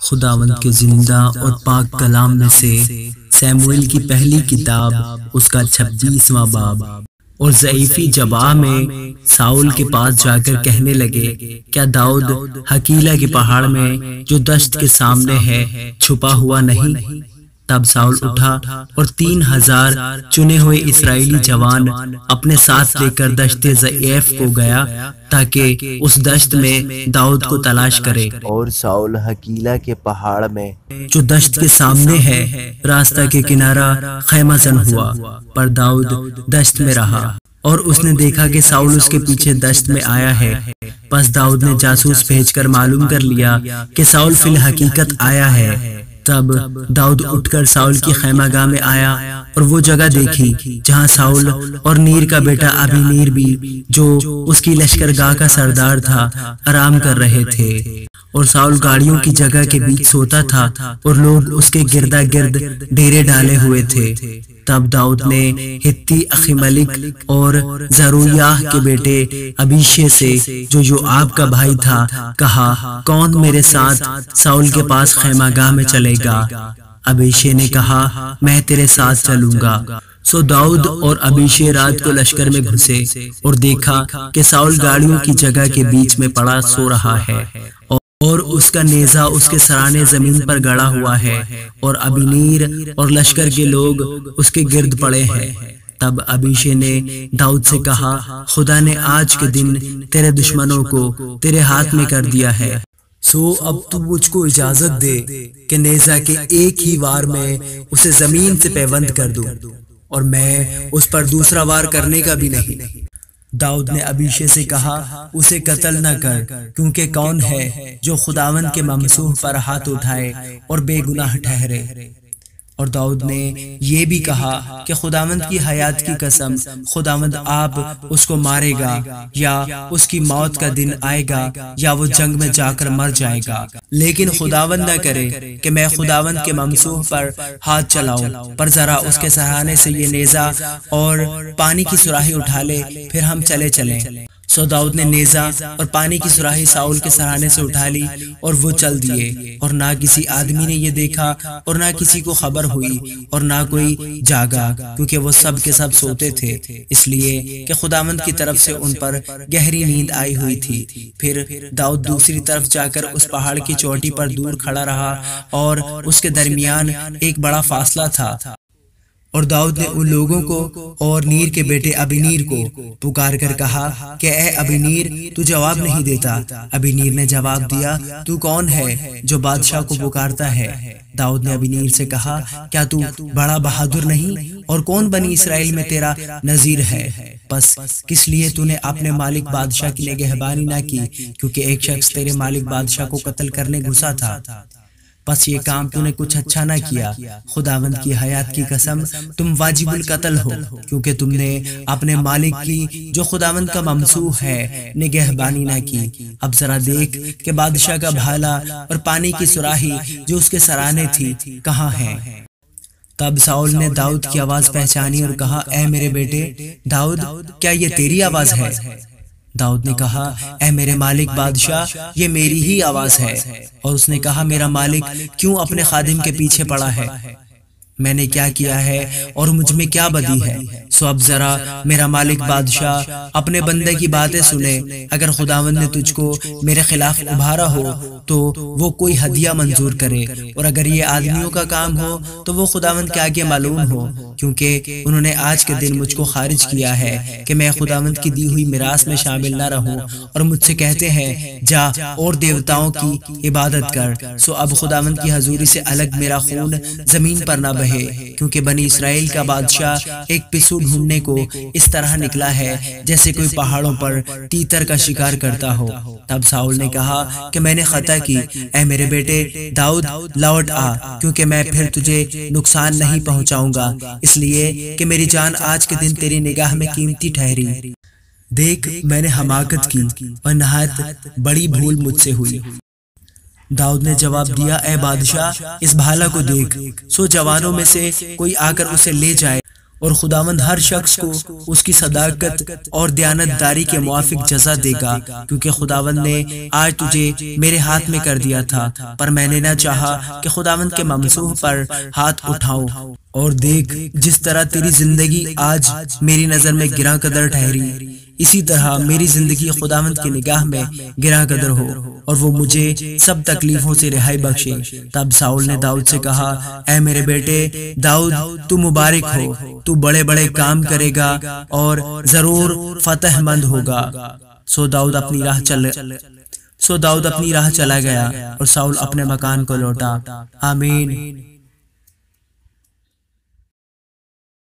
خداوند کے زندہ اور پاک کلام میں سے سیموئیل کی پہلی کتاب اس کا 26واں باب۔ اور ضعیفی جباہ میں ساؤل کے پاس جا کر کہنے لگے، کیا داؤد حکیلا کے پہاڑ میں جو دشت کے سامنے ہے چھپا ہوا نہیں؟ تب ساؤل اٹھا اور 3000 چنے ہوئے اسرائیلی جوان اپنے ساتھ لے کر دشت ضعیف کو گیا تاکہ اس دشت میں داؤد کو تلاش کرے۔ اور ساؤل حکیلا کے پہاڑ میں جو دشت کے سامنے ہے راستہ کے کنارہ خیمہ زن ہوا، پر داؤد دشت میں رہا۔ اور اس نے دیکھا کہ ساؤل اس کے پیچھے دشت میں آیا ہے، پس داؤد نے جاسوس بھیج کر معلوم کر لیا کہ ساؤل فی الحقیقت آیا ہے۔ تب داؤد اٹھ کر ساؤل کی خیمہ گاہ میں آیا اور وہ جگہ دیکھی جہاں ساؤل اور نیر کا بیٹا ابی نیر بھی، جو اس کی لشکرگاہ کا سردار تھا، آرام کر رہے تھے۔ اور ساؤل گاڑیوں کی جگہ کے بیچ سوتا تھا اور لوگ اس کے گردا گرد ڈیرے ڈالے ہوئے تھے۔ تب داؤد نے ہتی اخیملک اور زرویاہ کے بیٹے ابیشے سے، جو یوآب کا بھائی تھا، کہا، کون میرے ساتھ ساؤل کے پاس خیمہ گاہ میں چلے گا؟ ابیشے نے کہا، میں تیرے ساتھ چلوں گا۔ سو داؤد اور ابیشے رات کو لشکر میں گھسے اور دیکھا کہ ساؤل گاڑیوں کی جگہ کے بیچ میں پڑا سو رہا ہے اور اس کا نیزہ اس کے سرانے زمین پر گڑا ہوا ہے، اور ابینیر اور لشکر کے لوگ اس کے گرد پڑے ہیں۔ تب ابیشے نے داؤد سے کہا، خدا نے آج کے دن تیرے دشمنوں کو تیرے ہاتھ میں کر دیا ہے، سو اب تو مجھ کو اجازت دے کہ نیزہ کے ایک ہی وار میں اسے زمین سے پیوند کر دوں، اور میں اس پر دوسرا وار کرنے کا بھی نہیں۔ داؤد نے ابیشے سے کہا، اسے قتل نہ کر، کیونکہ کون ہے جو خداوند کے ممسوح پر ہاتھ اٹھائے اور بے گناہ ٹھہرے؟ اور داؤد نے یہ بھی کہا کہ خداوند کی حیات کی قسم، خداوند آپ اس کو مارے گا، یا اس کی موت کا دن آئے گا، یا وہ جنگ میں جا کر مر جائے گا، لیکن خداوند نہ کرے کہ میں خداوند کے ممسوح پر ہاتھ چلاؤں، پر ذرا اس کے سہانے سے یہ نیزہ اور پانی کی سراہی اٹھا لے، پھر ہم چلے چلیں۔ سو داؤد نے نیزہ اور پانی کی سراہی ساؤل کے سرانے سے اٹھا لی اور وہ چل دیے، اور نہ کسی آدمی نے یہ دیکھا اور نہ کسی کو خبر ہوئی اور نہ کوئی جاگا، کیونکہ وہ سب کے سب سوتے تھے، اس لیے کہ خداوند کی طرف سے ان پر گہری نیند آئی ہوئی تھی۔ پھر داؤد دوسری طرف جا کر اس پہاڑ کی چوٹی پر دور کھڑا رہا، اور اس کے درمیان ایک بڑا فاصلہ تھا۔ اور داؤد نے ان لوگوں کو اور نیر کے بیٹے ابینیر کو پکار کر کہا کہ اے ابینیر، تو جواب نہیں دیتا۔ ابینیر نے جواب دیا، تو کون ہے جو بادشاہ کو پکارتا ہے؟ داؤد نے ابینیر سے کہا، کیا تو بڑا بہادر نہیں؟ اور کون بنی اسرائیل میں تیرا نظیر ہے؟ پس کس لیے تو نے اپنے مالک بادشاہ کی نگہبانی نہ کی؟ کیونکہ ایک شخص تیرے مالک بادشاہ کو قتل کرنے گھسا تھا۔ پس یہ کام تو نے کچھ اچھا نہ کیا۔ خداوند کی حیات کی قسم، تم واجب القتل ہو، کیونکہ تم نے اپنے مالک کی جو خداوند کا ممسوح ہے نگہبانی نہ کی۔ اب ذرا دیکھ کہ بادشاہ کا بھالا اور پانی کی سراہی جو اس کے سرانے تھی کہاں ہیں؟ تب ساؤل نے داؤد کی آواز پہچانی اور کہا، اے میرے بیٹے داؤد، کیا یہ تیری آواز ہے؟ داؤد نے کہا، اے میرے مالک بادشاہ، یہ میری ہی آواز ہے۔ اور اس نے کہا، میرا مالک کیوں اپنے خادم کے پیچھے پڑا ہے؟ میں نے کیا کیا ہے اور مجھ میں کیا بدی ہے؟ سو اب ذرا میرا مالک بادشاہ اپنے بندے کی باتیں سنے۔ اگر خداوند نے تجھ کو میرے خلاف ابھارا ہو تو وہ کوئی ہدیہ منظور کرے، اور اگر یہ آدمیوں کا کام ہو تو وہ خداوند کے آگے معلوم ہو، کیونکہ انہوں نے آج کے دن مجھ کو خارج کیا ہے کہ میں خداوند کی دی ہوئی میراث میں شامل نہ رہوں، اور مجھ سے کہتے ہیں، جا اور دیوتاؤں کی عبادت کر۔ سو اب خداوند کی حضوری سے الگ میرا خون زمین پر نہ بہے، کیونکہ بنی اسرائیل کا بادشاہ ایک پسو ڈھونڈنے کو اس طرح نکلا ہے جیسے کوئی پہاڑوں پر تیتر کا شکار کرتا ہو۔ تب ساؤل نے کہا کہ میں نے خطا کی، اے میرے بیٹے داؤد، لوٹ آ، کیونکہ میں پھر تجھے نقصان نہیں پہنچاؤں گا، اس لیے کہ میری جان آج کے دن تیری نگاہ میں قیمتی ٹھہری۔ دیکھ، میں نے حماقت کی اور نہایت بڑی بھول مجھ سے ہوئی۔ داؤد نے جواب دیا، اے بادشاہ، اس بھالا کو دیکھ۔ سو جوانوں میں سے کوئی آ کر اسے لے جائے اور خداوند ہر شخص کو اس کی صداقت اور دیانتداری کے موافق جزا دے گا، کیونکہ خداوند نے آج تجھے میرے ہاتھ میں کر دیا تھا، پر میں نے نہ چاہا کہ خداوند کے ممسوح پر ہاتھ اٹھاؤں۔ اور دیکھ، جس طرح تیری زندگی آج میری نظر میں گراں قدر ٹھہری، اسی طرح میری زندگی خداوند کی نگاہ میں گراں قدر ہو، اور وہ مجھے سب تکلیفوں سے رہائی بخشے۔ تب ساؤل نے داؤد سے کہا، اے میرے بیٹے داؤد، تو مبارک ہو، تو بڑے بڑے کام کرے گا اور ضرور فتح مند ہوگا۔ سو داؤد اپنی راہ چلا گیا اور ساؤل اپنے مکان کو لوٹا۔ آمین۔